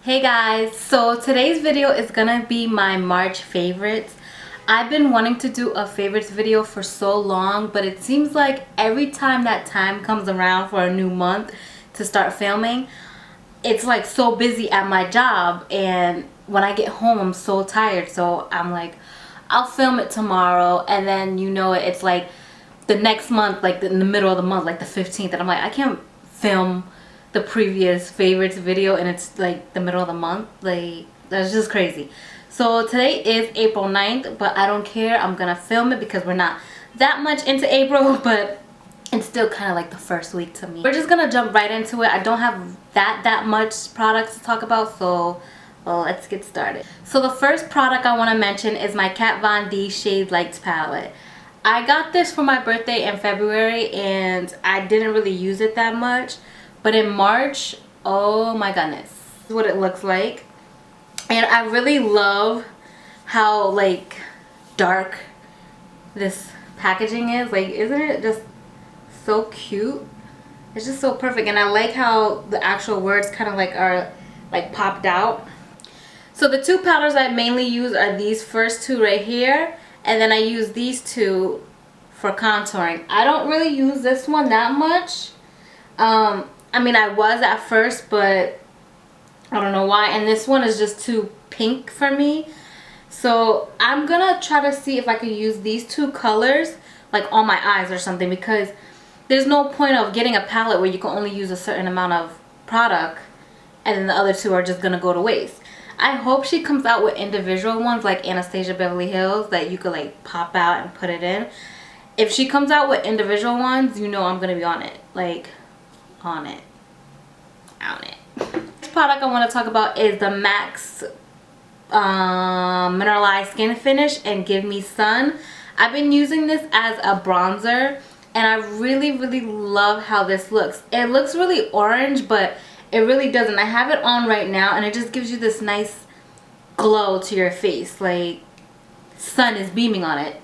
Hey guys, so today's video is gonna be my March favorites. I've been wanting to do a favorites video for so long, but it seems like every time that time comes around for a new month to start filming, it's like so busy at my job, and when I get home I'm so tired, so I'm like, I'll film it tomorrow, and then it's like the next month, like in the middle of the month, like the 15th, and I'm like, I can't film the previous favorites video and it's like the middle of the month. Like, that's just crazy. So today is April 9th, but I don't care, I'm gonna film it because we're not that much into April, but it's still kind of like the first week to me. We're just gonna jump right into it. I don't have that much products to talk about, so well, let's get started. So the first product I want to mention is my Kat Von D Shade Lights palette. I got this for my birthday in February and I didn't really use it that much, but in March, oh my goodness, this is what it looks like. And I really love how like dark this packaging is. Like, isn't it just so cute? It's just so perfect, and I like how the actual words kind of like are like popped out. So the two powders I mainly use are these first two right here, and then I use these two for contouring. I don't really use this one that much. I mean, I was at first, but I don't know why. And this one is just too pink for me. So I'm gonna try to see if I can use these two colors like on my eyes or something, because there's no point of getting a palette where you can only use a certain amount of product and then the other two are just gonna go to waste. I hope she comes out with individual ones like Anastasia Beverly Hills that you could like pop out and put it in. If she comes out with individual ones, you know I'm gonna be on it. Like, on it. This product I want to talk about is the MAC's Mineralized Skin Finish and Give Me Sun. I've been using this as a bronzer and I really love how this looks. It looks really orange, but it really doesn't. I have it on right now and it just gives you this nice glow to your face, like sun is beaming on it.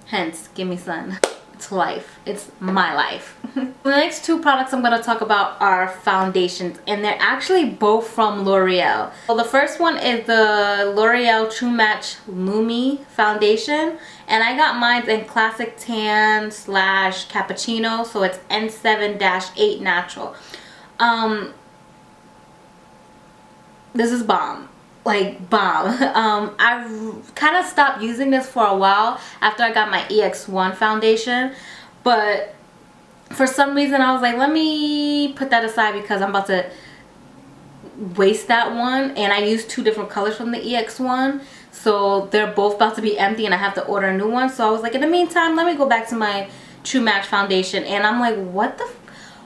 Hence, give me sun. It's life. It's my life. The next two products I'm going to talk about are foundations, and they're actually both from L'Oreal. Well, the first one is the L'Oreal True Match Lumi foundation, and I got mine in Classic Tan / Cappuccino, so it's N7-8 Natural. This is bomb. Like bomb. I kind of stopped using this for a while after I got my EX1 foundation, but for some reason I was like, let me put that aside because I'm about to waste that one, and I used two different colors from the EX1, so they're both about to be empty and I have to order a new one. So I was like, in the meantime, let me go back to my True Match foundation, and I'm like,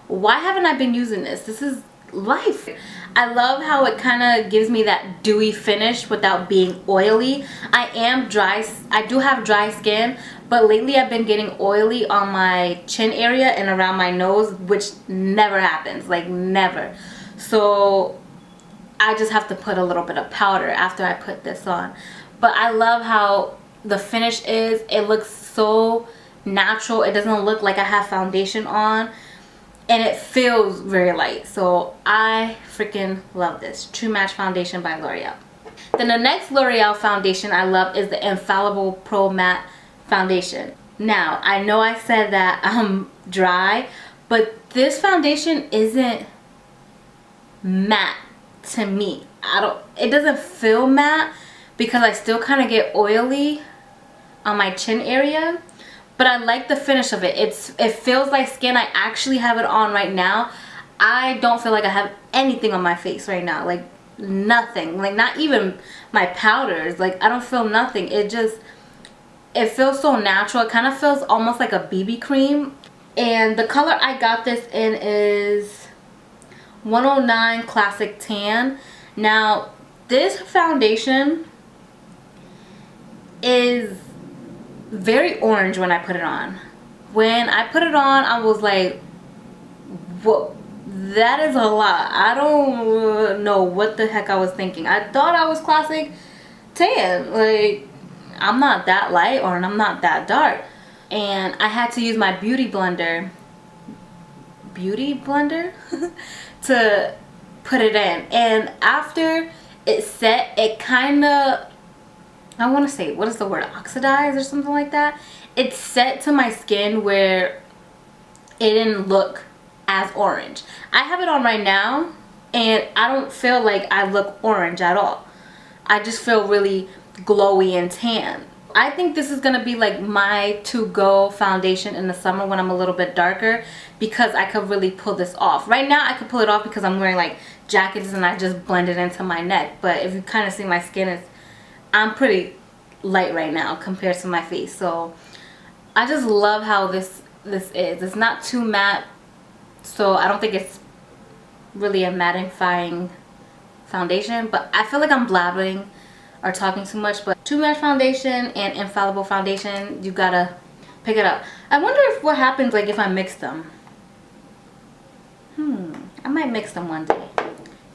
why haven't I been using this? This is life. I love how it kind of gives me that dewy finish without being oily. I do have dry skin, but lately I've been getting oily on my chin area and around my nose, which never happens, like never. So I just have to put a little bit of powder after I put this on. But I love how the finish is. It looks so natural. It doesn't look like I have foundation on. And it feels very light, so I freaking love this. True Match foundation by L'Oreal. Then the next L'Oreal foundation I love is the Infallible Pro Matte foundation. Now, I know I said that I'm dry, but this foundation isn't matte to me. It doesn't feel matte because I still kind of get oily on my chin area. But I like the finish of it. It feels like skin. I actually have it on right now. I don't feel like I have anything on my face right now. Like nothing. Like not even my powders. Like I don't feel nothing. It feels so natural. It kind of feels almost like a BB cream. And the color I got this in is 109 Classic Tan. Now this foundation is very orange when I put it on. When I put it on, I was like, whoa, that is a lot. I don't know what the heck I was thinking. I thought I was Classic Tan. Like, I'm not that light or I'm not that dark. And I had to use my beauty blender to put it in, and after it set, it kind of, I want to say, what is the word, oxidized or something like that. It set to my skin where it didn't look as orange. I have it on right now and I don't feel like I look orange at all. I just feel really glowy and tan. I think this is gonna be like my to-go foundation in the summer when I'm a little bit darker, because I could really pull this off. Right now I could pull it off because I'm wearing like jackets and I just blend it into my neck, but if you kind of see my skin, I'm pretty light right now compared to my face. So I just love how this is. It's not too matte, so I don't think it's really a mattifying foundation, but I feel like I'm blabbering or talking too much. But True Match foundation and Infallible foundation, you gotta pick it up. I wonder if what happens like if I mix them. I might mix them one day,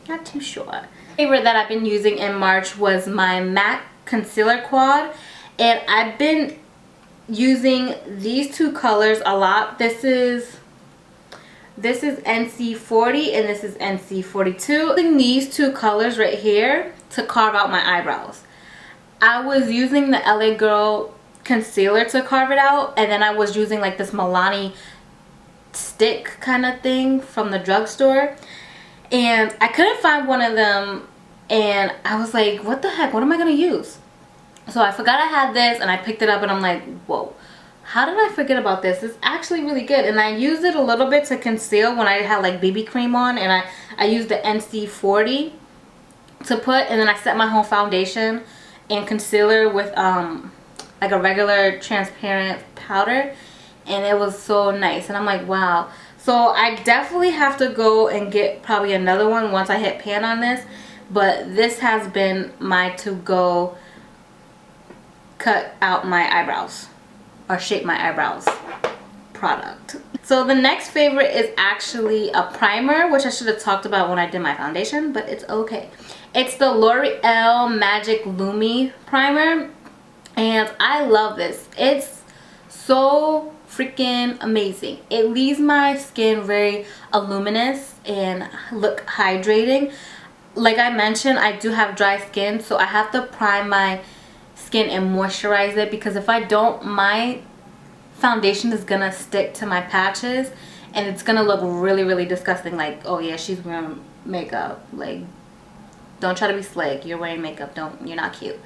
not too sure. Favorite that I've been using in March was my MAC concealer quad, and I've been using these two colors a lot. This is NC40 and this is NC42. Using these two colors right here to carve out my eyebrows. I was using the LA Girl concealer to carve it out, and then I was using like this Milani stick kind of thing from the drugstore, and I couldn't find one of them, and I was like, what the heck, what am I gonna use? So I forgot I had this and I picked it up and I'm like, whoa, how did I forget about this? It's actually really good. And I used it a little bit to conceal when I had like BB cream on, and I used the NC40 to put, and then I set my whole foundation and concealer with like a regular transparent powder, and it was so nice. And I'm like, wow. So I definitely have to go and get probably another one once I hit pan on this, but this has been my to-go cut out my eyebrows or shape my eyebrows product. So the next favorite is actually a primer, which I should have talked about when I did my foundation, but it's okay. It's the L'Oreal Magic Lumi primer, and I love this. It's so freaking amazing. It leaves my skin very luminous and look hydrating. Like I mentioned, I do have dry skin, so I have to prime my skin and moisturize it, because if I don't, my foundation is gonna stick to my patches and it's gonna look really, really disgusting. Like, oh yeah, she's wearing makeup. Like, don't try to be slick, you're wearing makeup, you're not cute.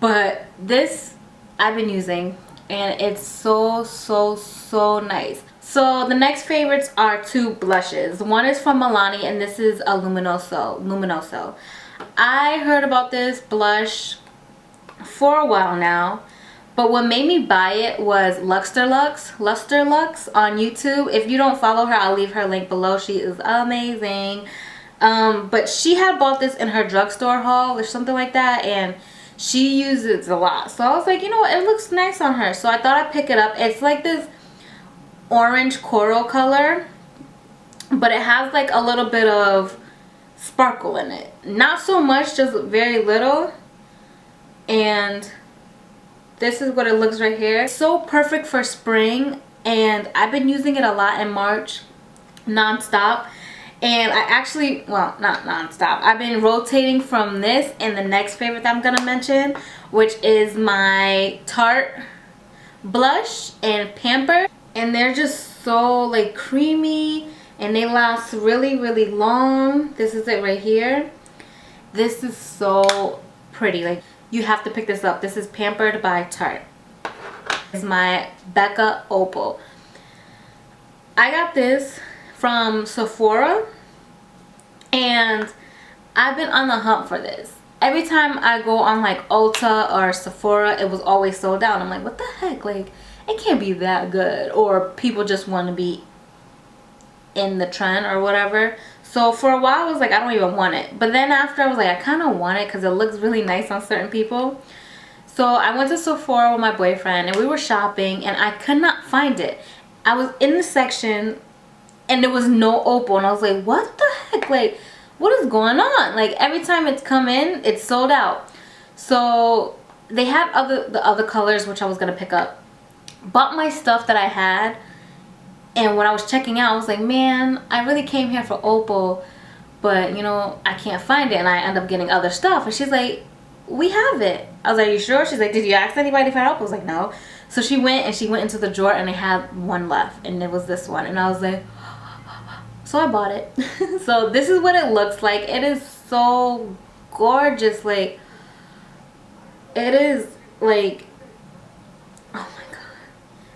But this I've been using and it's so nice. So the next favorites are two blushes. One is from Milani and this is a Luminoso. I heard about this blush for a while now, but what made me buy it was Luster Lux on YouTube. If you don't follow her, I'll leave her link below. She is amazing. But she had bought this in her drugstore haul or something like that, and she uses it a lot. So I was like, you know what, it looks nice on her. So I thought I'd pick it up. It's like this orange coral color, but it has like a little bit of sparkle in it. Not so much, just very little. And this is what it looks right here. It's so perfect for spring, and I've been using it a lot in March non-stop. And I actually, well, not non-stop, I've been rotating from this and the next favorite that I'm gonna mention, which is my Tarte blush and Pamper. And they're just so like creamy and they last really long. This is it right here. This is so pretty. Like, you have to pick this up. This is Pampered by Tarte. This is my Becca Opal. I got this from Sephora and I've been on the hunt for this. Every time I go on like Ulta or Sephora, it was always sold out. I'm like, what the heck? Like, it can't be that good, or people just want to be in the trend or whatever. So for a while I was like, I don't even want it. But then after I was like, I kind of want it because it looks really nice on certain people. So I went to Sephora with my boyfriend and we were shopping and I could not find it. I was in the section and there was no Opal, and I was like, what the heck? Like, what is going on? Like, every time it's come in, it's sold out. So they had the other colors, which I was gonna pick up. Bought my stuff that I had, and when I was checking out, I was like, man, I really came here for Opal, but you know, I can't find it, and I end up getting other stuff. And she's like, we have it. I was like, are you sure? She's like, did you ask anybody for help? I was like, no. So she went into the drawer, and they had one left, and it was this one. And I was like, so I bought it. So this is what it looks like. It is so gorgeous. Like, it is like, oh my god,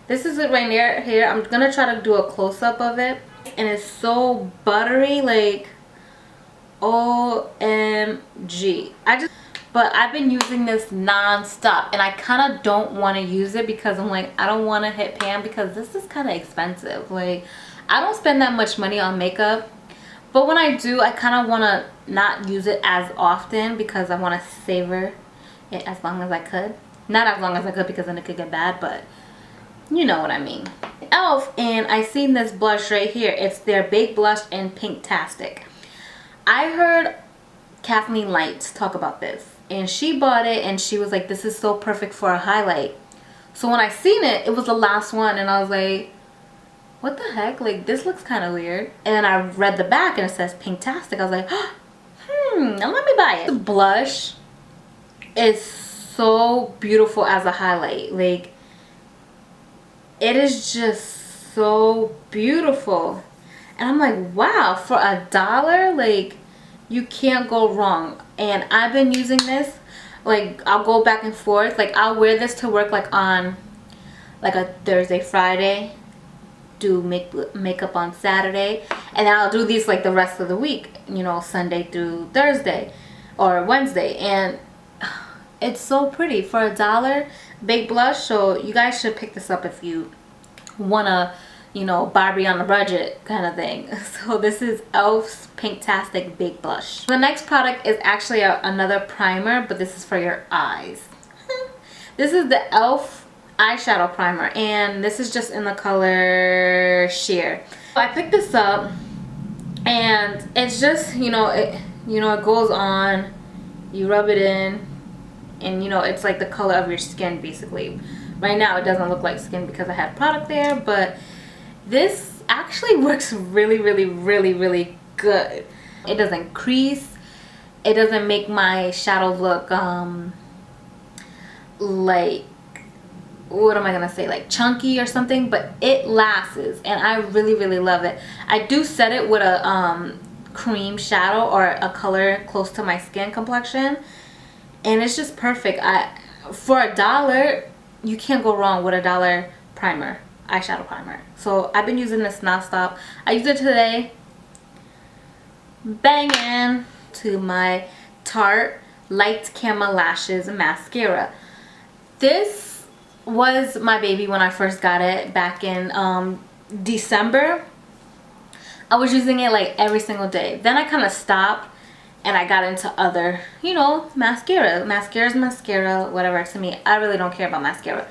this is it right near here. I'm gonna try to do a close-up of it, and it's so buttery, like OMG. But I've been using this non-stop, and I kind of don't want to use it because I'm like, I don't want to hit Pam because this is kind of expensive. Like, I don't spend that much money on makeup, but when I do, I kind of want to not use it as often because I want to savor it as long as I could. Not as long as I could because then it could get bad, but you know what I mean. Elf, and I seen this blush right here. It's their Baked Blush in Pinktastic. I heard Kathleen Lights talk about this, and she bought it, and she was like, this is so perfect for a highlight. So when I seen it, it was the last one, and I was like, what the heck? Like, this looks kind of weird. And then I read the back, and it says Pinktastic. I was like, now let me buy it. The blush is so beautiful as a highlight. Like, it is just so beautiful. And I'm like, wow, for $1, like, you can't go wrong. And I've been using this, like, I'll go back and forth. Like, I'll wear this to work, like, on, like, a Thursday, Friday. Do makeup on Saturday. And I'll do these, like, the rest of the week. You know, Sunday through Thursday or Wednesday. And it's so pretty. For $1, Baked Blush. So you guys should pick this up if you want to, you know, Barbie on a budget kind of thing. So this is Elf's Pinktastic Baked Blush. The next product is actually another primer, but this is for your eyes. This is the Elf eyeshadow primer, and this is just in the color Sheer. So I picked this up, and it's just, you know, it goes on, you rub it in, and you know, it's like the color of your skin basically. Right now it doesn't look like skin because I had product there, but this actually works really, really, really, really good. It doesn't crease. It doesn't make my shadow look like, what am I gonna say, like chunky or something, but it lasts, and I really, really love it. I do set it with a cream shadow or a color close to my skin complexion, and it's just perfect. For $1, you can't go wrong with $1 primer, eyeshadow primer. So I've been using this nonstop. I used it today. Banging to my Tarte Light Camo Lashes Mascara. This was my baby when I first got it back in December. I was using it like every single day. Then I kind of stopped, and I got into other, you know, mascara. Mascara's mascara, whatever. To me, I really don't care about mascara.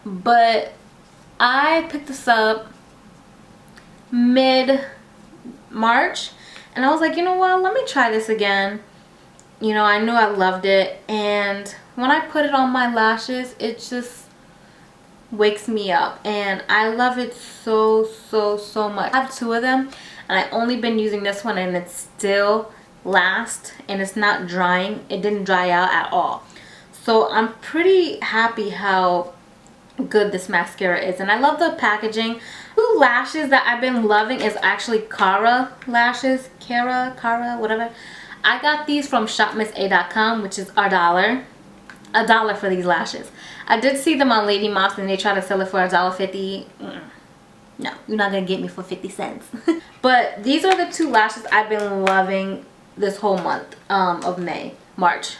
But I picked this up mid-March, and I was like, you know what, let me try this again. You know, I knew I loved it, and when I put it on my lashes, it just wakes me up, and I love it so, so, so much. I have 2 of them, and I've only been using this one, and it still lasts, and it's not drying. It didn't dry out at all. So I'm pretty happy how good this mascara is, and I love the packaging. 2 lashes that I've been loving is actually Cara lashes. Cara, whatever. I got these from shopmissa.com, which is $1 for these lashes. I did see them on Lady Moss, and they try to sell it for $1.50. No, you're not gonna get me for 50 cents. But these are the 2 lashes I've been loving this whole month of March.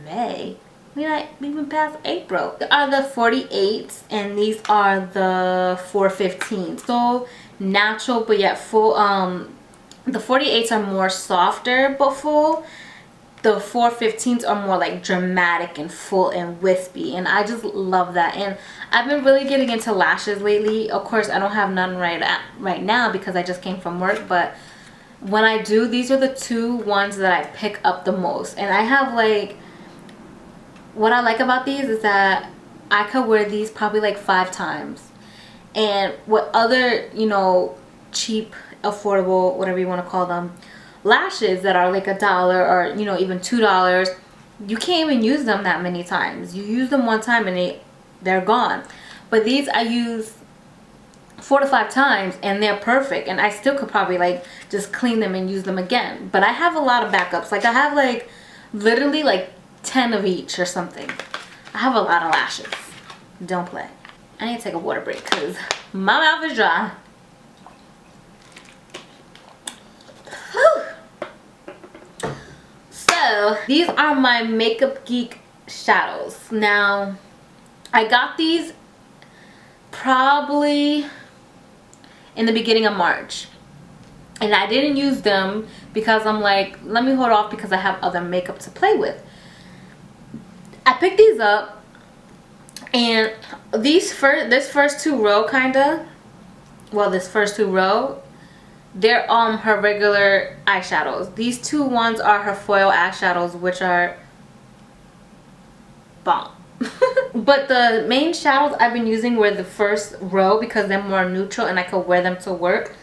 May? We're not even past April. These are the 48s, and these are the 415s. So natural, but yet full. The 48s are more softer but full. The 415s are more like dramatic and full and wispy, and I just love that. And I've been really getting into lashes lately. Of course, I don't have none right now because I just came from work, but when I do, these are the 2 ones that I pick up the most. And I have, like, what I like about these is that I could wear these probably like 5 times. And with other, you know, cheap affordable, whatever you want to call them, lashes that are like $1 or, you know, even $2. You can't even use them that many times. You use them one time and they're gone. But these I use 4 to 5 times and they're perfect, and I still could probably like just clean them and use them again. But I have a lot of backups. Like I have like literally like 10 of each or something. I have a lot of lashes. Don't play. I need to take a water break because my mouth is dry. Whew. So these are my Makeup Geek shadows. Now I got these probably in the beginning of March, and I didn't use them because I'm like, let me hold off because I have other makeup to play with. I picked these up, and this first two row they're her regular eyeshadows. These two ones are her foil eyeshadows, which are bomb. But the main shadows I've been using were the first row because they're more neutral and I could wear them to work.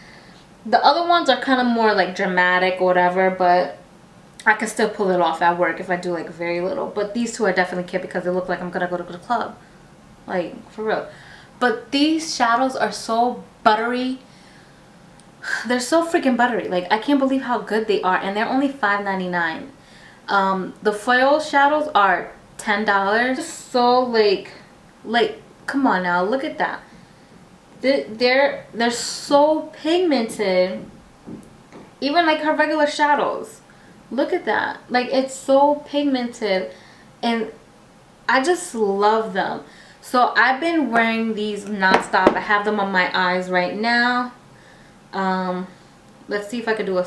The other ones are kind of more like dramatic or whatever, but I can still pull it off at work if I do like very little. But these two I definitely can't because they look like I'm gonna go to the club, like for real. But these shadows are so buttery. They're so freaking buttery. Like I can't believe how good they are, and they're only $5.99. The foil shadows are $10. So like come on now, look at that. They're so pigmented. Even like her regular shadows, look at that. Like it's so pigmented, and I just love them. So I've been wearing these nonstop. I have them on my eyes right now. Let's see if I could do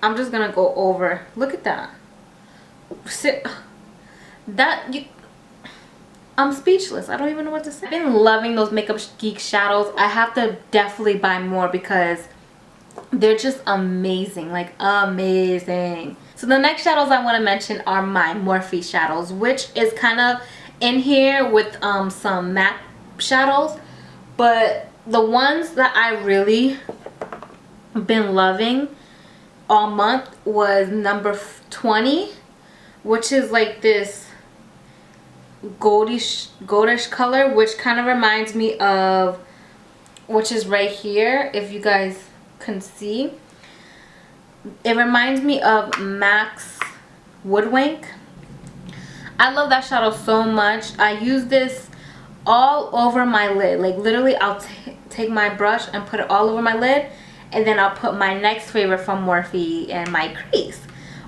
I'm just gonna go over. Look at that. I'm speechless. I don't even know what to say. I've been loving those Makeup Geek shadows. I have to definitely buy more because they're just amazing. Like amazing. So the next shadows I want to mention are my Morphe shadows, which is kind of in here with some matte shadows. But the ones that I really been loving all month was number 20, which is like this goldish color, which kind of reminds me of, which is right here, if you guys can see, it reminds me of MAC's Woodwink. I love that shadow so much. I use this all over my lid. Like literally I'll take my brush and put it all over my lid, and then I'll put my next favorite from Morphe in my crease,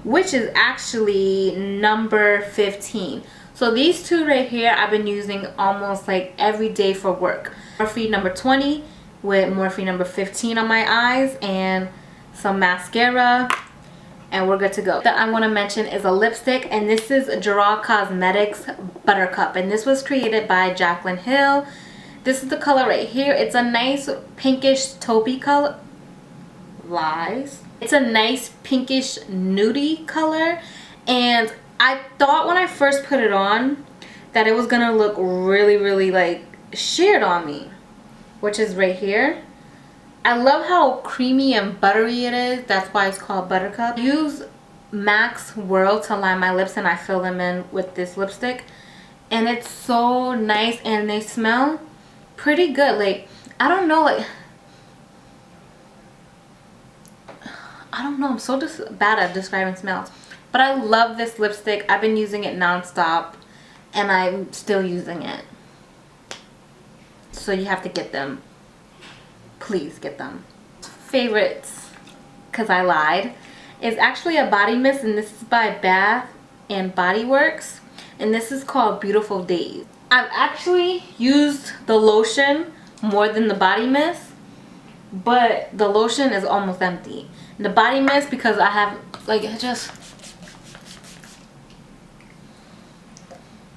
which is actually number 15. So these two right here I've been using almost like every day for work. Morphe number 20 with Morphe number 15 on my eyes and some mascara, and we're good to go. That I want to mention is a lipstick, and this is Gerard Cosmetics Buttercup, and this was created by Jaclyn Hill. This is the color right here. It's a nice pinkish taupey color. Lies. It's a nice pinkish nudie color, and I thought when I first put it on that it was gonna look really like sheared on me, which is right here. I love how creamy and buttery it is. That's why it's called Buttercup. I use MAC's World to line my lips, and I fill them in with this lipstick, and it's so nice, and they smell pretty good. Like I don't know, I'm so bad at describing smells. But I love this lipstick. I've been using it nonstop, and I'm still using it. So you have to get them. Please get them. Favorites, because I lied, is actually a body mist, and this is by Bath and Body Works, and this is called Beautiful Days. I've actually used the lotion more than the body mist, but the lotion is almost empty. The body mist, because I have like it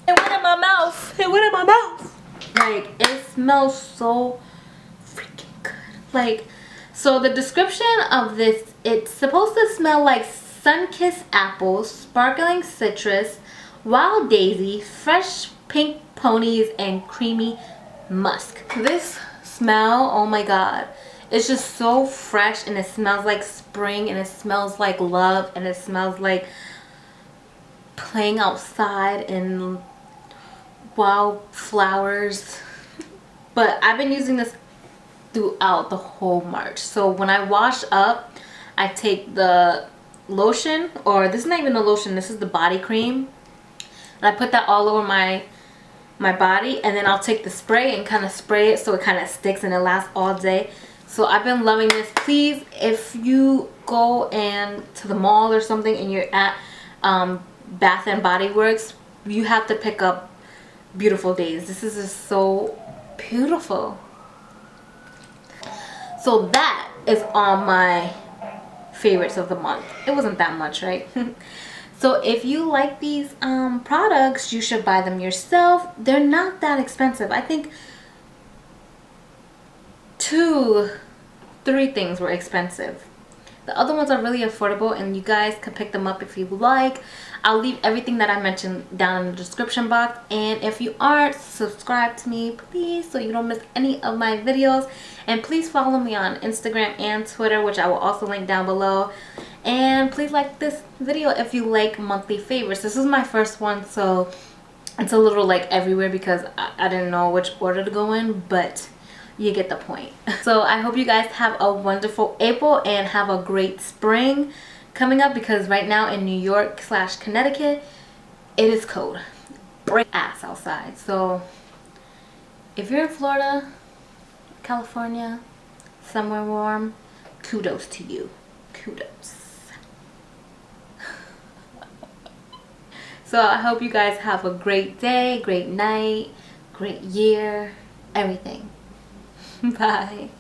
went in my mouth. It went in my mouth. Like it smells so freaking good. Like, so the description of this, it's supposed to smell like sun-kissed apples, sparkling citrus, wild daisy, fresh pink ponies, and creamy musk. This smell, oh my god, It's just so fresh, and it smells like spring, and it smells like love, and it smells like playing outside and wildflowers. But I've been using this throughout the whole March. So when I wash up, I take the lotion, or this is not even a lotion, this is the body cream, and I put that all over my body, and then I'll take the spray and kind of spray it so it kind of sticks and it lasts all day. So I've been loving this. Please, if you go to the mall or something and you're at Bath and Body Works, you have to pick up Beautiful Days. This is just so beautiful. So that is on my favorites of the month. It wasn't that much, right? So if you like these products, you should buy them yourself. They're not that expensive. I think 2-3 things were expensive. The other ones are really affordable, and you guys can pick them up if you like. I'll leave everything that I mentioned down in the description box. And if you aren't, subscribe to me, please, so you don't miss any of my videos. And please follow me on Instagram and Twitter, which I will also link down below. And please like this video if you like monthly favorites. This is my first one, so it's a little like everywhere because I didn't know which order to go in, but you get the point. So I hope you guys have a wonderful April and have a great spring coming up, because right now in New York / Connecticut, it is cold. Break ass outside. So if you're in Florida, California, somewhere warm, kudos to you. Kudos. So I hope you guys have a great day, great night, great year, everything. Bye.